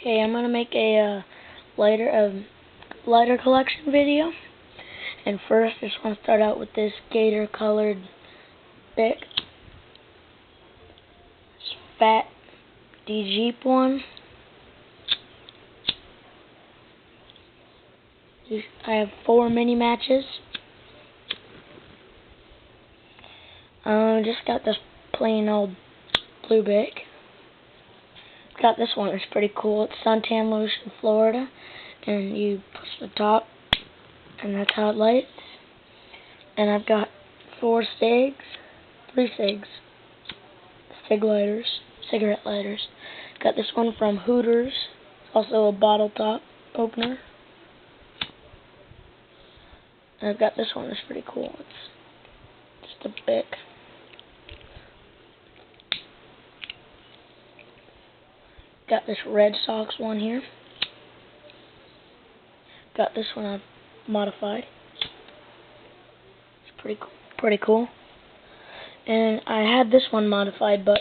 Okay, I'm gonna make a lighter collection video. And first, I just want to start out with this gator colored Bic. This fat D-Jeep one. I have 4 mini matches. Just got this plain old blue Bic. Got this one. It's pretty cool. It's Suntan Lotion Florida, and you push the top, and that's how it lights. And I've got 3 cigs, cigarette lighters. Got this one from Hooters. It's also a bottle top opener. And I've got this one. It's pretty cool. It's just a Bic. Got this Red Sox one here. Got this one I've modified. It's pretty cool. And I had this one modified, but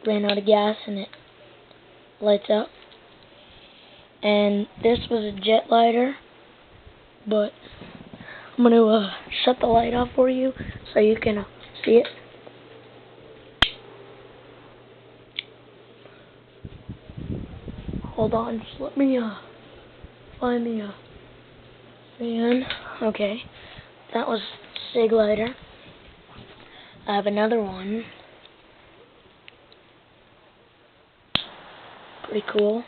ran out of gas and it lights up. And this was a jet lighter, but I'm gonna shut the light off for you so you can see it. Hold on, just let me find the fan. Okay, that was cig lighter. I have another one. Pretty cool.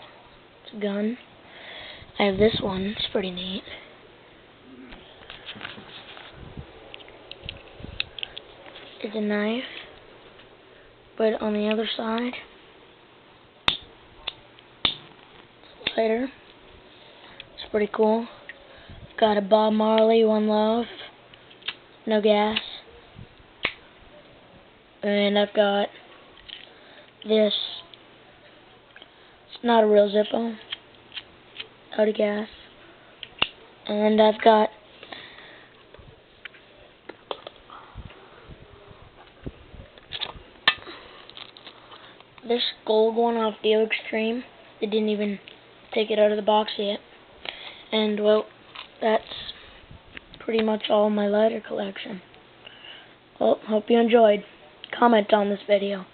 It's a gun. I have this one. It's pretty neat. It's a knife, but on the other side, it's a lighter. It's pretty cool. Got a Bob Marley, One Love, no gas. And I've got this. It's not a real Zippo. Out of gas. And I've got this gold one off Deal Extreme. They didn't even take it out of the box yet. And, well, that's pretty much all my lighter collection. Well, hope you enjoyed. Comment on this video.